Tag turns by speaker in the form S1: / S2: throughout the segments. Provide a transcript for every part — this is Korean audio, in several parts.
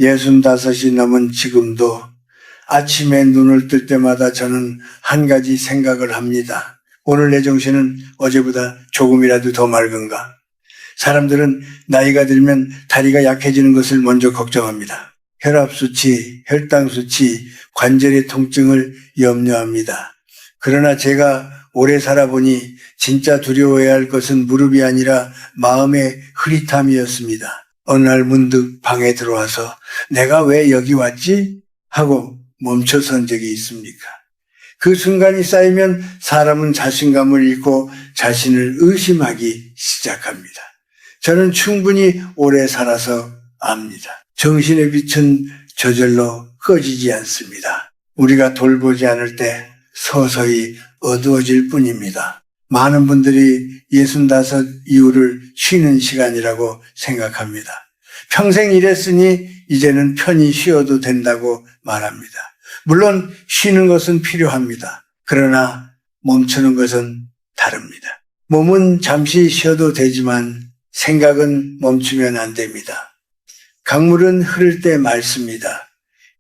S1: 65이 넘은 지금도 아침에 눈을 뜰 때마다 저는 한 가지 생각을 합니다. 오늘 내 정신은 어제보다 조금이라도 더 맑은가? 사람들은 나이가 들면 다리가 약해지는 것을 먼저 걱정합니다. 혈압수치, 혈당수치, 관절의 통증을 염려합니다. 그러나 제가 오래 살아보니 진짜 두려워해야 할 것은 무릎이 아니라 마음의 흐릿함이었습니다. 어느 날 문득 방에 들어와서 내가 왜 여기 왔지? 하고 멈춰선 적이 있습니까? 그 순간이 쌓이면 사람은 자신감을 잃고 자신을 의심하기 시작합니다. 저는 충분히 오래 살아서 압니다. 정신의 빛은 저절로 꺼지지 않습니다. 우리가 돌보지 않을 때 서서히 어두워질 뿐입니다. 많은 분들이 65 이후를 쉬는 시간이라고 생각합니다. 평생 일했으니 이제는 편히 쉬어도 된다고 말합니다. 물론 쉬는 것은 필요합니다. 그러나 멈추는 것은 다릅니다. 몸은 잠시 쉬어도 되지만 생각은 멈추면 안 됩니다. 강물은 흐를 때 맑습니다.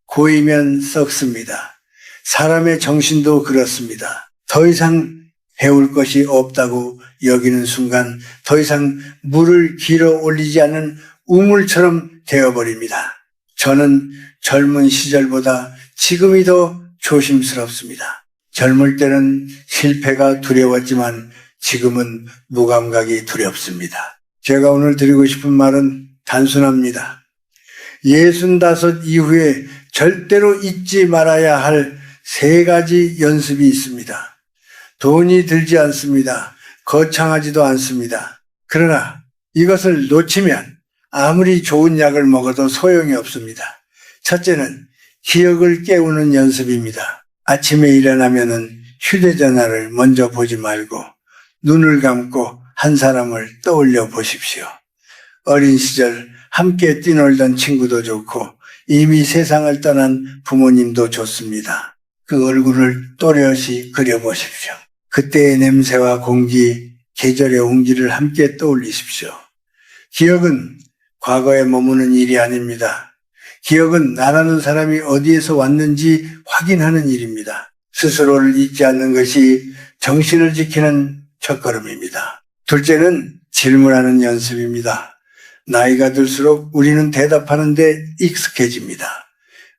S1: 고이면 썩습니다. 사람의 정신도 그렇습니다. 더 이상 배울 것이 없다고 여기는 순간 더 이상 물을 길어 올리지 않는 우물처럼 되어버립니다. 저는 젊은 시절보다 지금이 더 조심스럽습니다. 젊을 때는 실패가 두려웠지만 지금은 무감각이 두렵습니다. 제가 오늘 드리고 싶은 말은 단순합니다. 65 이후에 절대로 잊지 말아야 할 3가지 연습이 있습니다. 돈이 들지 않습니다. 거창하지도 않습니다. 그러나 이것을 놓치면 아무리 좋은 약을 먹어도 소용이 없습니다. 첫째는 기억을 깨우는 연습입니다. 아침에 일어나면은 휴대전화를 먼저 보지 말고 눈을 감고 한 사람을 떠올려 보십시오. 어린 시절 함께 뛰놀던 친구도 좋고 이미 세상을 떠난 부모님도 좋습니다. 그 얼굴을 또렷이 그려보십시오. 그때의 냄새와 공기, 계절의 온기를 함께 떠올리십시오. 기억은 과거에 머무는 일이 아닙니다. 기억은 나라는 사람이 어디에서 왔는지 확인하는 일입니다. 스스로를 잊지 않는 것이 정신을 지키는 첫걸음입니다. 둘째는 질문하는 연습입니다. 나이가 들수록 우리는 대답하는데 익숙해집니다.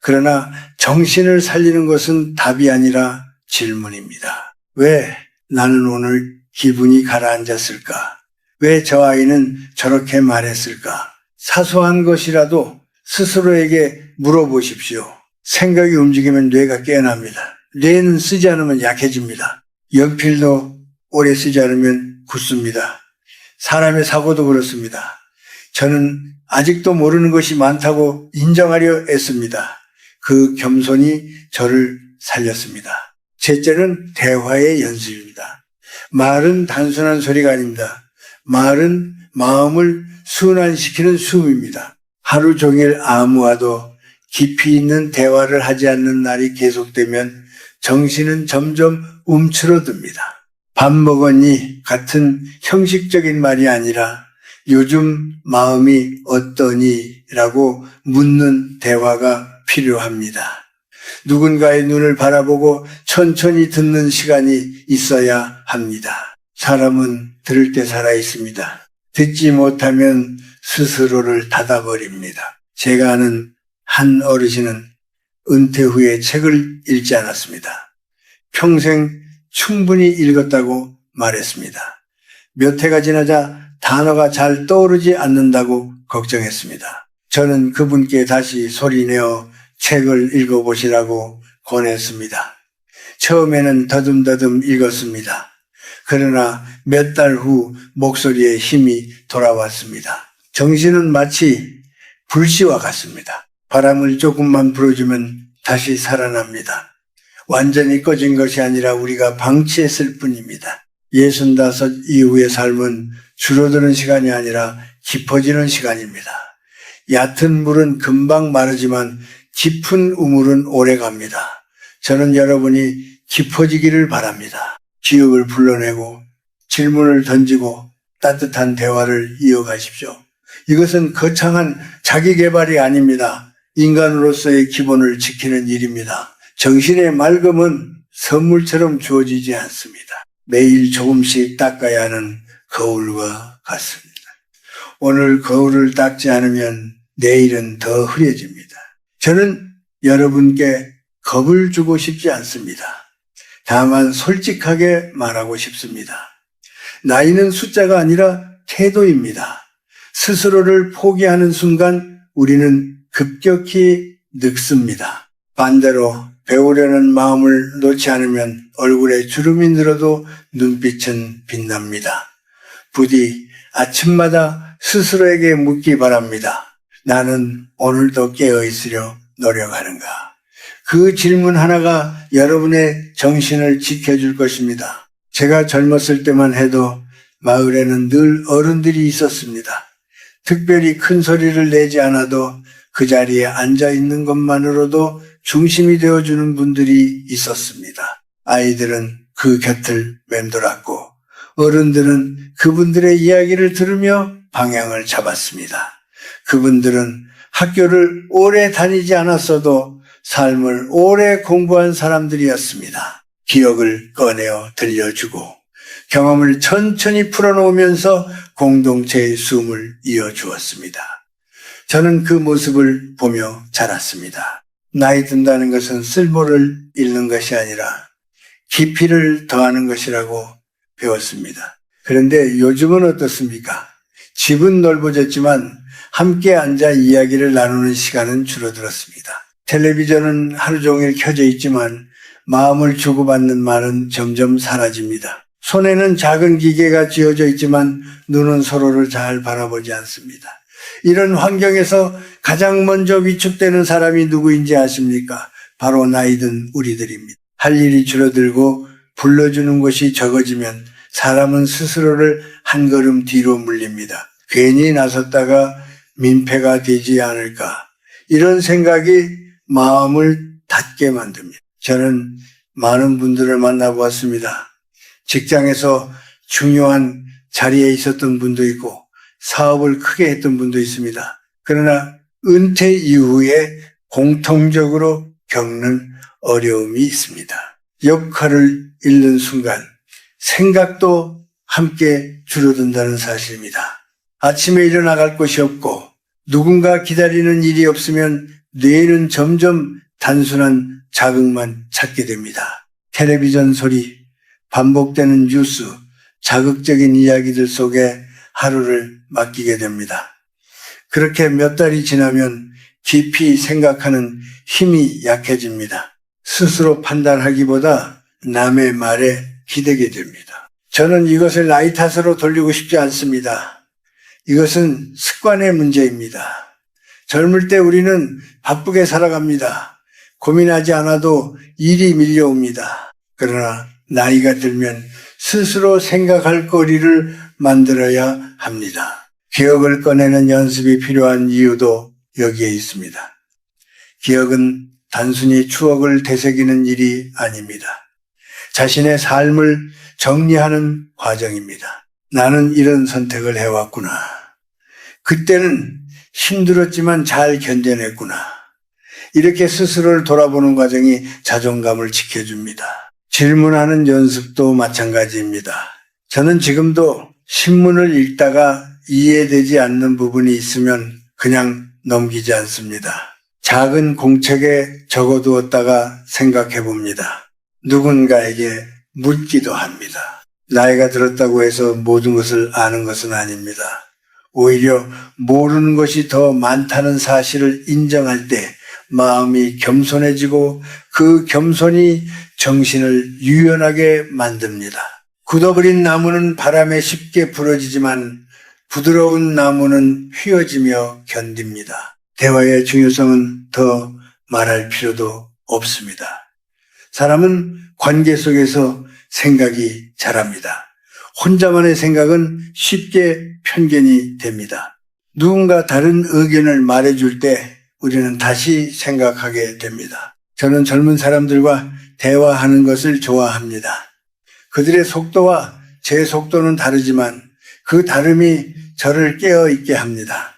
S1: 그러나 정신을 살리는 것은 답이 아니라 질문입니다. 왜 나는 오늘 기분이 가라앉았을까? 왜 저 아이는 저렇게 말했을까? 사소한 것이라도 스스로에게 물어보십시오. 생각이 움직이면 뇌가 깨어납니다. 뇌는 쓰지 않으면 약해집니다. 연필도 오래 쓰지 않으면 굳습니다. 사람의 사고도 그렇습니다. 저는 아직도 모르는 것이 많다고 인정하려 애씁니다. 그 겸손이 저를 살렸습니다. 셋째는 대화의 연습입니다. 말은 단순한 소리가 아닙니다. 말은 마음을 순환시키는 숨입니다. 하루 종일 아무와도 깊이 있는 대화를 하지 않는 날이 계속되면 정신은 점점 움츠러듭니다. 밥 먹었니? 같은 형식적인 말이 아니라 요즘 마음이 어떠니? 라고 묻는 대화가 필요합니다. 누군가의 눈을 바라보고 천천히 듣는 시간이 있어야 합니다. 사람은 들을 때 살아있습니다. 듣지 못하면 스스로를 닫아버립니다. 제가 아는 한 어르신은 은퇴 후에 책을 읽지 않았습니다. 평생 충분히 읽었다고 말했습니다. 몇 해가 지나자 단어가 잘 떠오르지 않는다고 걱정했습니다. 저는 그분께 다시 소리내어 책을 읽어보시라고 권했습니다. 처음에는 더듬더듬 읽었습니다. 그러나 몇 달 후 목소리에 힘이 돌아왔습니다. 정신은 마치 불씨와 같습니다. 바람을 조금만 불어주면 다시 살아납니다. 완전히 꺼진 것이 아니라 우리가 방치했을 뿐입니다. 65 이후의 삶은 줄어드는 시간이 아니라 깊어지는 시간입니다. 얕은 물은 금방 마르지만 깊은 우물은 오래 갑니다. 저는 여러분이 깊어지기를 바랍니다. 기억을 불러내고 질문을 던지고 따뜻한 대화를 이어가십시오. 이것은 거창한 자기 개발이 아닙니다. 인간으로서의 기본을 지키는 일입니다. 정신의 맑음은 선물처럼 주어지지 않습니다. 매일 조금씩 닦아야 하는 거울과 같습니다. 오늘 거울을 닦지 않으면 내일은 더 흐려집니다. 저는 여러분께 겁을 주고 싶지 않습니다. 다만 솔직하게 말하고 싶습니다. 나이는 숫자가 아니라 태도입니다. 스스로를 포기하는 순간 우리는 급격히 늙습니다. 반대로 배우려는 마음을 놓지 않으면 얼굴에 주름이 늘어도 눈빛은 빛납니다. 부디 아침마다 스스로에게 묻기 바랍니다. 나는 오늘도 깨어있으려 노력하는가? 그 질문 하나가 여러분의 정신을 지켜줄 것입니다. 제가 젊었을 때만 해도 마을에는 늘 어른들이 있었습니다. 특별히 큰 소리를 내지 않아도 그 자리에 앉아 있는 것만으로도 중심이 되어주는 분들이 있었습니다. 아이들은 그 곁을 맴돌았고 어른들은 그분들의 이야기를 들으며 방향을 잡았습니다. 그분들은 학교를 오래 다니지 않았어도 삶을 오래 공부한 사람들이었습니다. 기억을 꺼내어 들려주고 경험을 천천히 풀어놓으면서 공동체의 숨을 이어주었습니다. 저는 그 모습을 보며 자랐습니다. 나이 든다는 것은 쓸모를 잃는 것이 아니라 깊이를 더하는 것이라고 배웠습니다. 그런데 요즘은 어떻습니까? 집은 넓어졌지만 함께 앉아 이야기를 나누는 시간은 줄어들었습니다. 텔레비전은 하루 종일 켜져 있지만 마음을 주고받는 말은 점점 사라집니다. 손에는 작은 기계가 쥐어져 있지만 눈은 서로를 잘 바라보지 않습니다. 이런 환경에서 가장 먼저 위축되는 사람이 누구인지 아십니까? 바로 나이든 우리들입니다. 할 일이 줄어들고 불러주는 것이 적어지면 사람은 스스로를 한 걸음 뒤로 물립니다. 괜히 나섰다가 민폐가 되지 않을까? 이런 생각이 마음을 닫게 만듭니다. 저는 많은 분들을 만나보았습니다. 직장에서 중요한 자리에 있었던 분도 있고 사업을 크게 했던 분도 있습니다. 그러나 은퇴 이후에 공통적으로 겪는 어려움이 있습니다. 역할을 잃는 순간 생각도 함께 줄어든다는 사실입니다. 아침에 일어나갈 곳이 없고 누군가 기다리는 일이 없으면 뇌는 점점 단순한 자극만 찾게 됩니다. 텔레비전 소리, 반복되는 뉴스, 자극적인 이야기들 속에 하루를 맡기게 됩니다. 그렇게 몇 달이 지나면 깊이 생각하는 힘이 약해집니다. 스스로 판단하기보다 남의 말에 기대게 됩니다. 저는 이것을 나이 탓으로 돌리고 싶지 않습니다. 이것은 습관의 문제입니다. 젊을 때 우리는 바쁘게 살아갑니다. 고민하지 않아도 일이 밀려옵니다. 그러나 나이가 들면 스스로 생각할 거리를 만들어야 합니다. 기억을 꺼내는 연습이 필요한 이유도 여기에 있습니다. 기억은 단순히 추억을 되새기는 일이 아닙니다. 자신의 삶을 정리하는 과정입니다. 나는 이런 선택을 해왔구나. 그때는 힘들었지만 잘 견뎌냈구나. 이렇게 스스로를 돌아보는 과정이 자존감을 지켜줍니다. 질문하는 연습도 마찬가지입니다. 저는 지금도 신문을 읽다가 이해되지 않는 부분이 있으면 그냥 넘기지 않습니다. 작은 공책에 적어두었다가 생각해 봅니다. 누군가에게 묻기도 합니다. 나이가 들었다고 해서 모든 것을 아는 것은 아닙니다. 오히려 모르는 것이 더 많다는 사실을 인정할 때 마음이 겸손해지고 그 겸손이 정신을 유연하게 만듭니다. 굳어버린 나무는 바람에 쉽게 부러지지만 부드러운 나무는 휘어지며 견딥니다. 대화의 중요성은 더 말할 필요도 없습니다. 사람은 관계 속에서 생각이 자랍니다. 혼자만의 생각은 쉽게 편견이 됩니다. 누군가 다른 의견을 말해줄 때 우리는 다시 생각하게 됩니다. 저는 젊은 사람들과 대화하는 것을 좋아합니다. 그들의 속도와 제 속도는 다르지만 그 다름이 저를 깨어있게 합니다.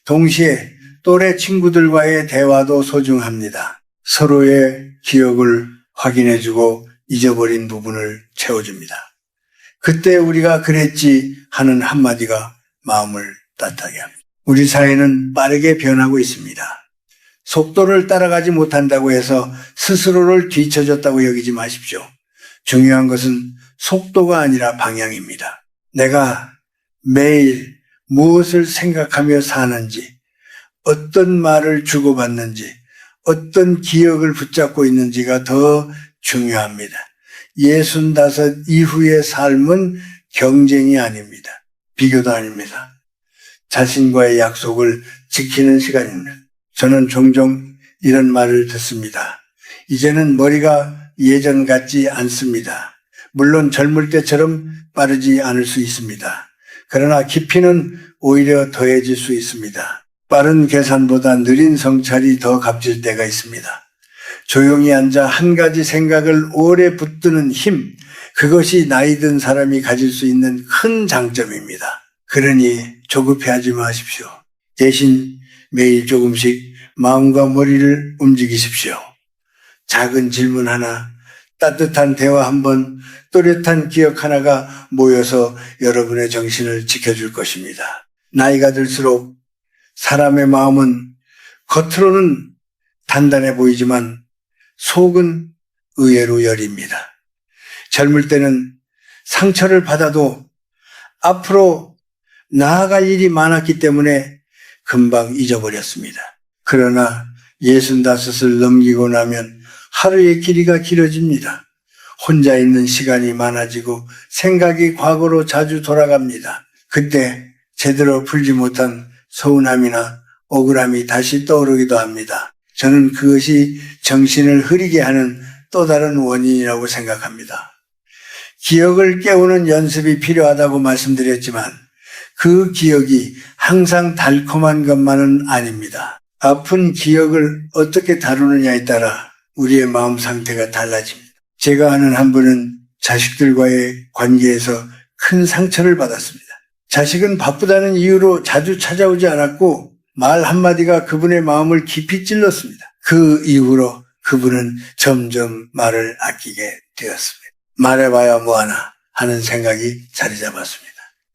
S1: 동시에 또래 친구들과의 대화도 소중합니다. 서로의 기억을 확인해주고 잊어버린 부분을 채워줍니다. 그때 우리가 그랬지 하는 한마디가 마음을 따뜻하게 합니다. 우리 사회는 빠르게 변하고 있습니다. 속도를 따라가지 못한다고 해서 스스로를 뒤처졌다고 여기지 마십시오. 중요한 것은 속도가 아니라 방향입니다. 내가 매일 무엇을 생각하며 사는지, 어떤 말을 주고받는지, 어떤 기억을 붙잡고 있는지가 더 중요합니다. 65 이후의 삶은 경쟁이 아닙니다. 비교도 아닙니다. 자신과의 약속을 지키는 시간입니다. 저는 종종 이런 말을 듣습니다. 이제는 머리가 예전 같지 않습니다. 물론 젊을 때처럼 빠르지 않을 수 있습니다. 그러나 깊이는 오히려 더해질 수 있습니다. 빠른 계산보다 느린 성찰이 더 값질 때가 있습니다. 조용히 앉아 한 가지 생각을 오래 붙드는 힘, 그것이 나이 든 사람이 가질 수 있는 큰 장점입니다. 그러니 조급해하지 마십시오. 대신 매일 조금씩 마음과 머리를 움직이십시오. 작은 질문 하나, 따뜻한 대화 한 번, 또렷한 기억 하나가 모여서 여러분의 정신을 지켜줄 것입니다. 나이가 들수록 사람의 마음은 겉으로는 단단해 보이지만 속은 의외로 여립니다. 젊을 때는 상처를 받아도 앞으로 나아갈 일이 많았기 때문에 금방 잊어버렸습니다. 그러나 65을 넘기고 나면 하루의 길이가 길어집니다. 혼자 있는 시간이 많아지고 생각이 과거로 자주 돌아갑니다. 그때 제대로 풀지 못한 서운함이나 억울함이 다시 떠오르기도 합니다. 저는 그것이 정신을 흐리게 하는 또 다른 원인이라고 생각합니다. 기억을 깨우는 연습이 필요하다고 말씀드렸지만 그 기억이 항상 달콤한 것만은 아닙니다. 아픈 기억을 어떻게 다루느냐에 따라 우리의 마음 상태가 달라집니다. 제가 아는 한 분은 자식들과의 관계에서 큰 상처를 받았습니다. 자식은 바쁘다는 이유로 자주 찾아오지 않았고 말 한마디가 그분의 마음을 깊이 찔렀습니다. 그 이후로 그분은 점점 말을 아끼게 되었습니다. 말해봐야 뭐하나 하는 생각이 자리 잡았습니다.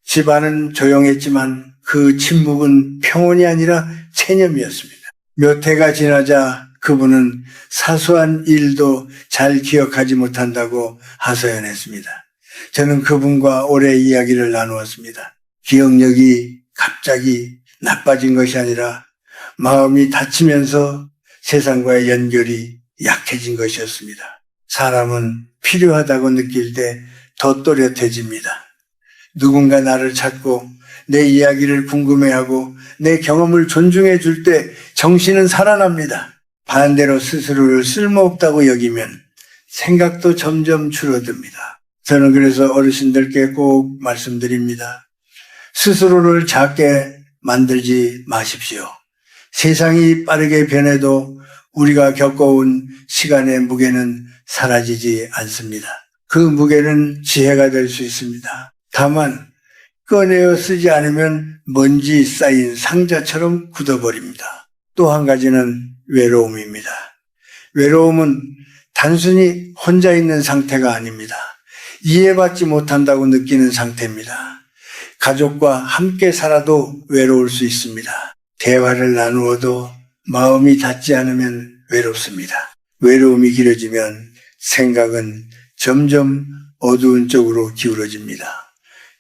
S1: 집안은 조용했지만 그 침묵은 평온이 아니라 체념이었습니다. 몇 해가 지나자 그분은 사소한 일도 잘 기억하지 못한다고 하소연했습니다. 저는 그분과 오래 이야기를 나누었습니다. 기억력이 갑자기 나빠진 것이 아니라 마음이 다치면서 세상과의 연결이 약해진 것이었습니다. 사람은 필요하다고 느낄 때 더 또렷해집니다. 누군가 나를 찾고 내 이야기를 궁금해하고 내 경험을 존중해 줄 때 정신은 살아납니다. 반대로 스스로를 쓸모없다고 여기면 생각도 점점 줄어듭니다. 저는 그래서 어르신들께 꼭 말씀드립니다. 스스로를 작게 만들지 마십시오. 세상이 빠르게 변해도 우리가 겪어온 시간의 무게는 사라지지 않습니다. 그 무게는 지혜가 될 수 있습니다. 다만 꺼내어 쓰지 않으면 먼지 쌓인 상자처럼 굳어버립니다. 또 한 가지는 외로움입니다. 외로움은 단순히 혼자 있는 상태가 아닙니다. 이해받지 못한다고 느끼는 상태입니다. 가족과 함께 살아도 외로울 수 있습니다. 대화를 나누어도 마음이 닿지 않으면 외롭습니다. 외로움이 길어지면 생각은 점점 어두운 쪽으로 기울어집니다.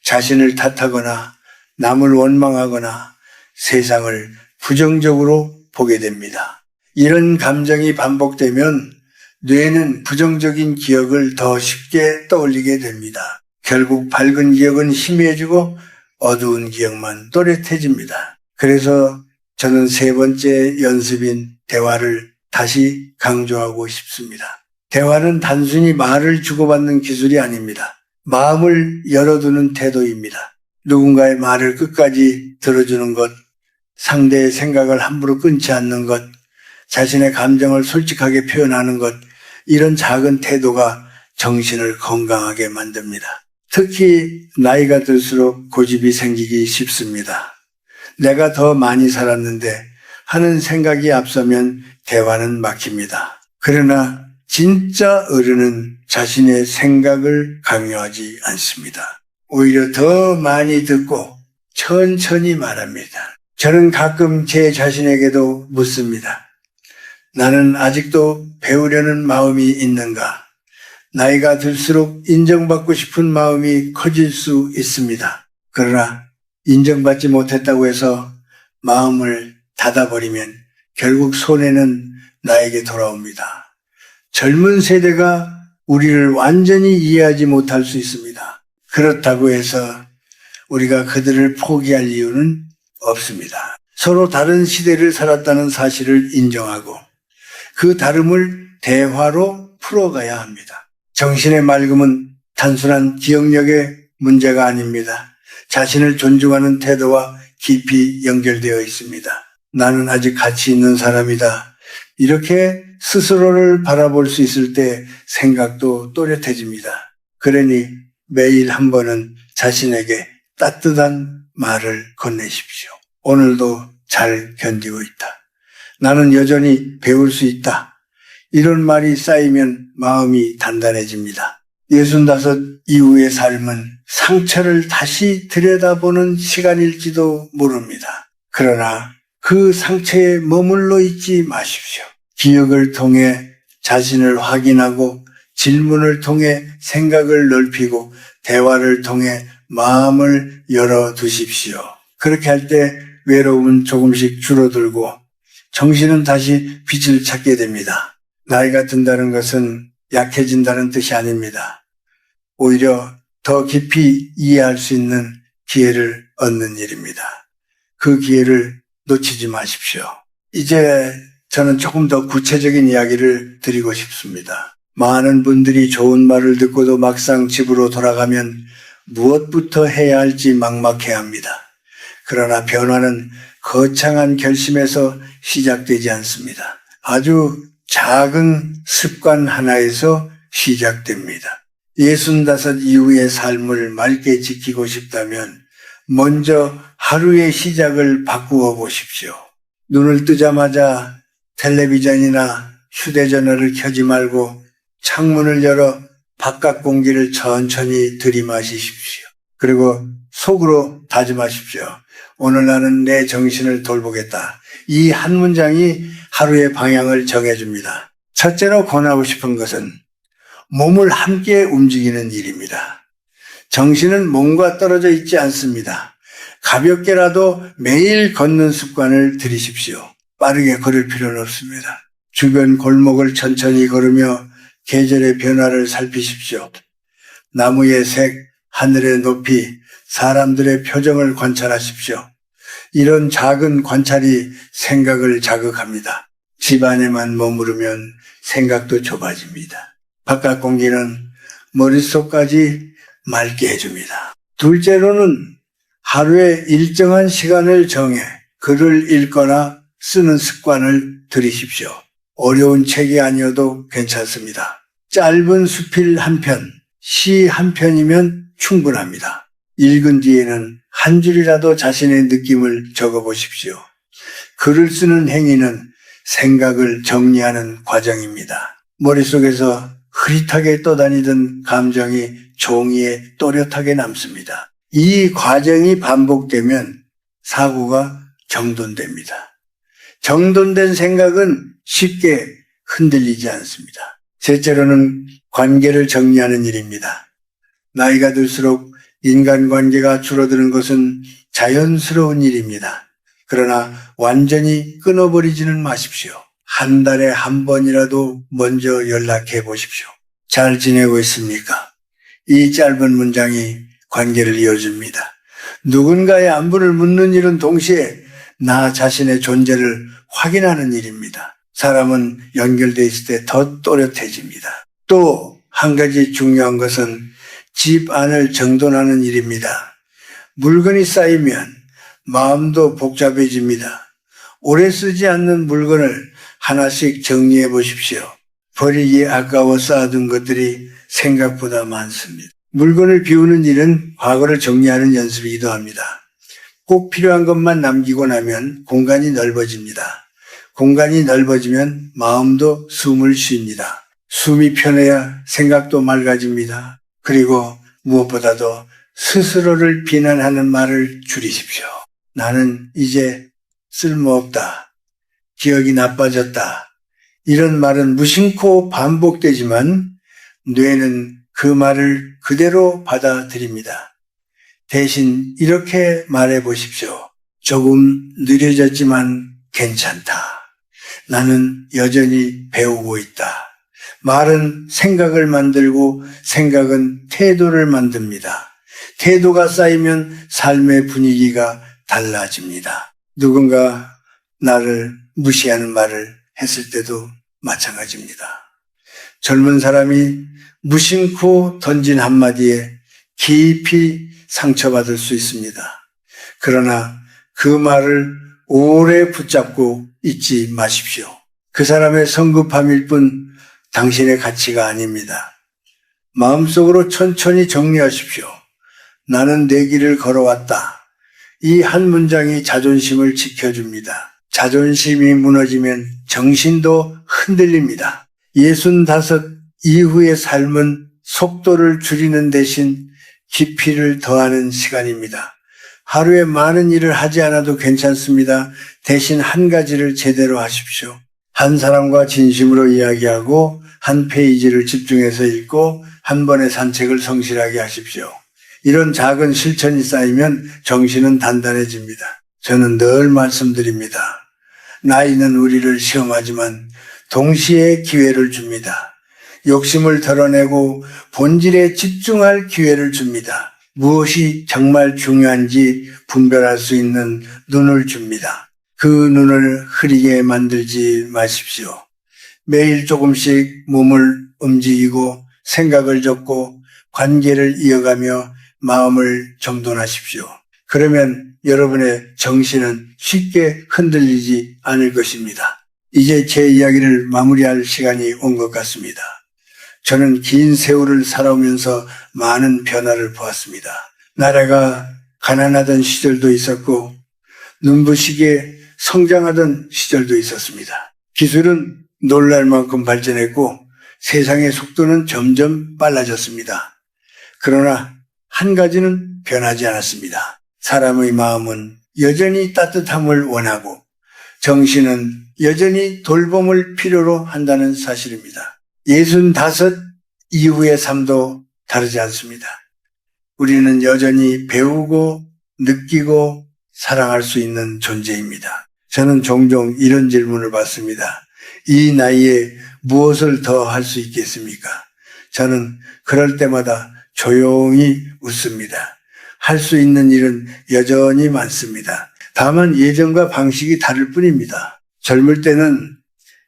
S1: 자신을 탓하거나 남을 원망하거나 세상을 부정적으로 보게 됩니다. 이런 감정이 반복되면 뇌는 부정적인 기억을 더 쉽게 떠올리게 됩니다. 결국 밝은 기억은 희미해지고 어두운 기억만 또렷해집니다. 그래서 저는 세 번째 연습인 대화를 다시 강조하고 싶습니다. 대화는 단순히 말을 주고받는 기술이 아닙니다. 마음을 열어두는 태도입니다. 누군가의 말을 끝까지 들어주는 것, 상대의 생각을 함부로 끊지 않는 것, 자신의 감정을 솔직하게 표현하는 것, 이런 작은 태도가 정신을 건강하게 만듭니다. 특히 나이가 들수록 고집이 생기기 쉽습니다. 내가 더 많이 살았는데 하는 생각이 앞서면 대화는 막힙니다. 그러나 진짜 어른은 자신의 생각을 강요하지 않습니다. 오히려 더 많이 듣고 천천히 말합니다. 저는 가끔 제 자신에게도 묻습니다. 나는 아직도 배우려는 마음이 있는가? 나이가 들수록 인정받고 싶은 마음이 커질 수 있습니다. 그러나 인정받지 못했다고 해서 마음을 닫아버리면 결국 손해는 나에게 돌아옵니다. 젊은 세대가 우리를 완전히 이해하지 못할 수 있습니다. 그렇다고 해서 우리가 그들을 포기할 이유는 없습니다. 서로 다른 시대를 살았다는 사실을 인정하고 그 다름을 대화로 풀어가야 합니다. 정신의 맑음은 단순한 기억력의 문제가 아닙니다. 자신을 존중하는 태도와 깊이 연결되어 있습니다. 나는 아직 가치 있는 사람이다. 이렇게 스스로를 바라볼 수 있을 때 생각도 또렷해집니다. 그러니 매일 한 번은 자신에게 따뜻한 말을 건네십시오. 오늘도 잘 견디고 있다. 나는 여전히 배울 수 있다. 이런 말이 쌓이면 마음이 단단해집니다. 65 이후의 삶은 상처를 다시 들여다보는 시간일지도 모릅니다. 그러나 그 상처에 머물러 있지 마십시오. 기억을 통해 자신을 확인하고 질문을 통해 생각을 넓히고 대화를 통해 마음을 열어두십시오. 그렇게 할 때 외로움은 조금씩 줄어들고 정신은 다시 빛을 찾게 됩니다. 나이가 든다는 것은 약해진다는 뜻이 아닙니다. 오히려 더 깊이 이해할 수 있는 기회를 얻는 일입니다. 그 기회를 놓치지 마십시오. 이제 저는 조금 더 구체적인 이야기를 드리고 싶습니다. 많은 분들이 좋은 말을 듣고도 막상 집으로 돌아가면 무엇부터 해야 할지 막막해합니다. 그러나 변화는 거창한 결심에서 시작되지 않습니다. 아주 작은 습관 하나에서 시작됩니다. 65 이후의 삶을 맑게 지키고 싶다면 먼저 하루의 시작을 바꾸어 보십시오. 눈을 뜨자마자 텔레비전이나 휴대전화를 켜지 말고 창문을 열어 바깥 공기를 천천히 들이마시십시오. 그리고 속으로 다짐하십시오. 오늘 나는 내 정신을 돌보겠다. 이 한 문장이 하루의 방향을 정해줍니다. 첫째로 권하고 싶은 것은 몸을 함께 움직이는 일입니다. 정신은 몸과 떨어져 있지 않습니다. 가볍게라도 매일 걷는 습관을 들이십시오. 빠르게 걸을 필요는 없습니다. 주변 골목을 천천히 걸으며 계절의 변화를 살피십시오. 나무의 색, 하늘의 높이, 사람들의 표정을 관찰하십시오. 이런 작은 관찰이 생각을 자극합니다. 집 안에만 머무르면 생각도 좁아집니다. 바깥 공기는 머릿속까지 맑게 해줍니다. 둘째로는 하루에 일정한 시간을 정해 글을 읽거나 쓰는 습관을 들이십시오. 어려운 책이 아니어도 괜찮습니다. 짧은 수필 한 편, 시 한 편이면 충분합니다. 읽은 뒤에는 한 줄이라도 자신의 느낌을 적어보십시오. 글을 쓰는 행위는 생각을 정리하는 과정입니다. 머릿속에서 흐릿하게 떠다니던 감정이 종이에 또렷하게 남습니다. 이 과정이 반복되면 사고가 정돈됩니다. 정돈된 생각은 쉽게 흔들리지 않습니다. 셋째로는 관계를 정리하는 일입니다. 나이가 들수록 인간관계가 줄어드는 것은 자연스러운 일입니다. 그러나 완전히 끊어버리지는 마십시오. 한 달에 한 번이라도 먼저 연락해 보십시오. 잘 지내고 있습니까? 이 짧은 문장이 관계를 이어줍니다. 누군가의 안부를 묻는 일은 동시에 나 자신의 존재를 확인하는 일입니다. 사람은 연결되어 있을 때 더 또렷해집니다. 또 한 가지 중요한 것은 집 안을 정돈하는 일입니다. 물건이 쌓이면 마음도 복잡해집니다. 오래 쓰지 않는 물건을 하나씩 정리해 보십시오. 버리기 아까워 쌓아둔 것들이 생각보다 많습니다. 물건을 비우는 일은 과거를 정리하는 연습이기도 합니다. 꼭 필요한 것만 남기고 나면 공간이 넓어집니다. 공간이 넓어지면 마음도 숨을 쉽니다. 숨이 편해야 생각도 맑아집니다. 그리고 무엇보다도 스스로를 비난하는 말을 줄이십시오. 나는 이제 쓸모없다. 기억이 나빠졌다. 이런 말은 무심코 반복되지만 뇌는 그 말을 그대로 받아들입니다. 대신 이렇게 말해 보십시오. 조금 느려졌지만 괜찮다. 나는 여전히 배우고 있다. 말은 생각을 만들고 생각은 태도를 만듭니다. 태도가 쌓이면 삶의 분위기가 달라집니다. 누군가 나를 무시하는 말을 했을 때도 마찬가지입니다. 젊은 사람이 무심코 던진 한마디에 깊이 상처받을 수 있습니다. 그러나 그 말을 오래 붙잡고 잊지 마십시오. 그 사람의 성급함일 뿐 당신의 가치가 아닙니다. 마음속으로 천천히 정리하십시오. 나는 내 길을 걸어왔다. 이 한 문장이 자존심을 지켜줍니다. 자존심이 무너지면 정신도 흔들립니다. 65 이후의 삶은 속도를 줄이는 대신 깊이를 더하는 시간입니다. 하루에 많은 일을 하지 않아도 괜찮습니다. 대신 한 가지를 제대로 하십시오. 한 사람과 진심으로 이야기하고 한 페이지를 집중해서 읽고 한 번의 산책을 성실하게 하십시오. 이런 작은 실천이 쌓이면 정신은 단단해집니다. 저는 늘 말씀드립니다. 나이는 우리를 시험하지만 동시에 기회를 줍니다. 욕심을 덜어내고 본질에 집중할 기회를 줍니다. 무엇이 정말 중요한지 분별할 수 있는 눈을 줍니다. 그 눈을 흐리게 만들지 마십시오. 매일 조금씩 몸을 움직이고 생각을 적고 관계를 이어가며 마음을 정돈하십시오. 그러면 여러분의 정신은 쉽게 흔들리지 않을 것입니다. 이제 제 이야기를 마무리할 시간이 온 것 같습니다. 저는 긴 세월을 살아오면서 많은 변화를 보았습니다. 나라가 가난하던 시절도 있었고 눈부시게 성장하던 시절도 있었습니다. 기술은 놀랄 만큼 발전했고 세상의 속도는 점점 빨라졌습니다. 그러나 한 가지는 변하지 않았습니다. 사람의 마음은 여전히 따뜻함을 원하고 정신은 여전히 돌봄을 필요로 한다는 사실입니다. 65 이후의 삶도 다르지 않습니다. 우리는 여전히 배우고 느끼고 사랑할 수 있는 존재입니다. 저는 종종 이런 질문을 받습니다. 이 나이에 무엇을 더 할 수 있겠습니까? 저는 그럴 때마다 조용히 웃습니다. 할 수 있는 일은 여전히 많습니다. 다만 예전과 방식이 다를 뿐입니다. 젊을 때는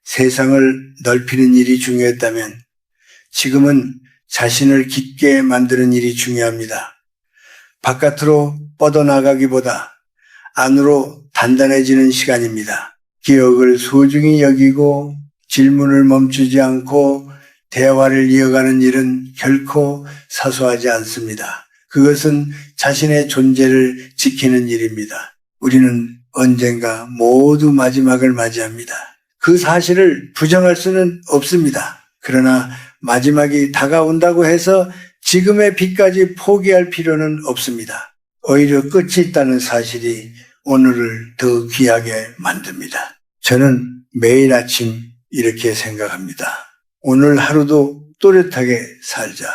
S1: 세상을 넓히는 일이 중요했다면 지금은 자신을 깊게 만드는 일이 중요합니다. 바깥으로 뻗어나가기보다 안으로 단단해지는 시간입니다. 기억을 소중히 여기고 질문을 멈추지 않고 대화를 이어가는 일은 결코 사소하지 않습니다. 그것은 자신의 존재를 지키는 일입니다. 우리는 언젠가 모두 마지막을 맞이합니다. 그 사실을 부정할 수는 없습니다. 그러나 마지막이 다가온다고 해서 지금의 빛까지 포기할 필요는 없습니다. 오히려 끝이 있다는 사실이 오늘을 더 귀하게 만듭니다. 저는 매일 아침 이렇게 생각합니다. 오늘 하루도 또렷하게 살자.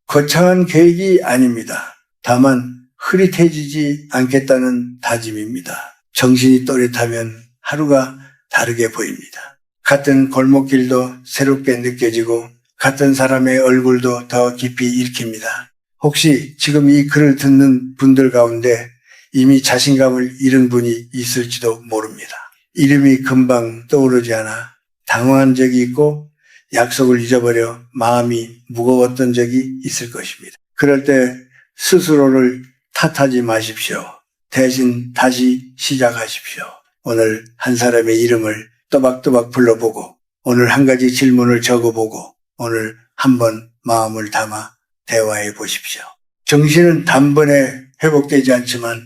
S1: 거창한 계획이 아닙니다. 다만 흐릿해지지 않겠다는 다짐입니다. 정신이 또렷하면 하루가 다르게 보입니다. 같은 골목길도 새롭게 느껴지고 같은 사람의 얼굴도 더 깊이 읽힙니다. 혹시 지금 이 글을 듣는 분들 가운데 이미 자신감을 잃은 분이 있을지도 모릅니다. 이름이 금방 떠오르지 않아 당황한 적이 있고 약속을 잊어버려 마음이 무거웠던 적이 있을 것입니다. 그럴 때 스스로를 탓하지 마십시오. 대신 다시 시작하십시오. 오늘 한 사람의 이름을 또박또박 불러보고 오늘 한 가지 질문을 적어보고 오늘 한번 마음을 담아 대화해 보십시오. 정신은 단번에 회복되지 않지만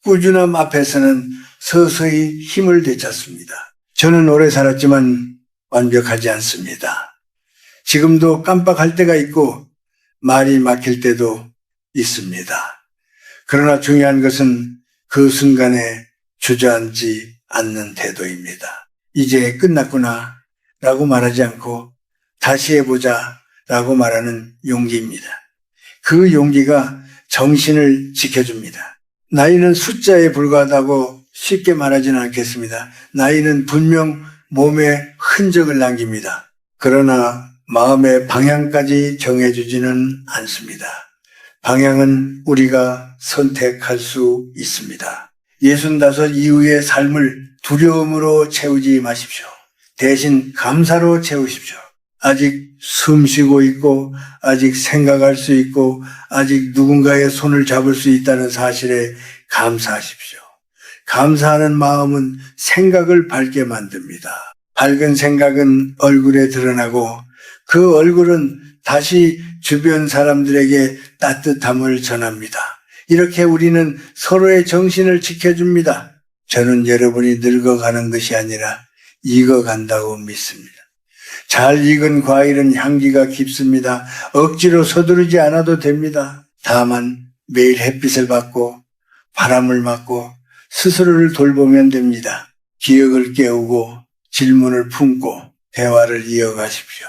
S1: 꾸준함 앞에서는 서서히 힘을 되찾습니다. 저는 오래 살았지만 완벽하지 않습니다. 지금도 깜빡할 때가 있고 말이 막힐 때도 있습니다. 그러나 중요한 것은 그 순간에 주저앉지 않는 태도입니다. 이제 끝났구나 라고 말하지 않고 다시 해보자 라고 말하는 용기입니다. 그 용기가 정신을 지켜줍니다. 나이는 숫자에 불과하다고 쉽게 말하지는 않겠습니다. 나이는 분명 몸에 흔적을 남깁니다. 그러나 마음의 방향까지 정해주지는 않습니다. 방향은 우리가 선택할 수 있습니다. 65 이후의 삶을 두려움으로 채우지 마십시오. 대신 감사로 채우십시오. 아직 숨 쉬고 있고, 아직 생각할 수 있고, 아직 누군가의 손을 잡을 수 있다는 사실에 감사하십시오. 감사하는 마음은 생각을 밝게 만듭니다. 밝은 생각은 얼굴에 드러나고 그 얼굴은 다시 주변 사람들에게 따뜻함을 전합니다. 이렇게 우리는 서로의 정신을 지켜줍니다. 저는 여러분이 늙어가는 것이 아니라 익어간다고 믿습니다. 잘 익은 과일은 향기가 깊습니다. 억지로 서두르지 않아도 됩니다. 다만 매일 햇빛을 받고 바람을 맞고 스스로를 돌보면 됩니다. 기억을 깨우고 질문을 품고 대화를 이어가십시오.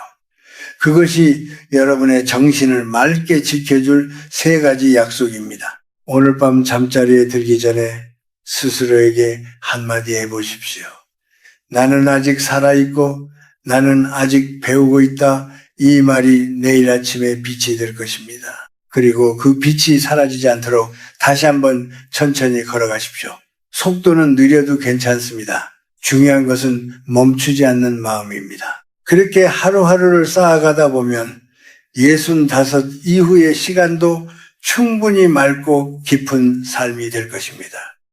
S1: 그것이 여러분의 정신을 맑게 지켜줄 3가지 약속입니다. 오늘 밤 잠자리에 들기 전에 스스로에게 한마디 해보십시오. 나는 아직 살아있고 나는 아직 배우고 있다. 이 말이 내일 아침에 빛이 될 것입니다. 그리고 그 빛이 사라지지 않도록 다시 한번 천천히 걸어가십시오. 속도는 느려도 괜찮습니다. 중요한 것은 멈추지 않는 마음입니다. 그렇게 하루하루를 쌓아가다 보면 65 이후의 시간도 충분히 맑고 깊은 삶이 될 것입니다.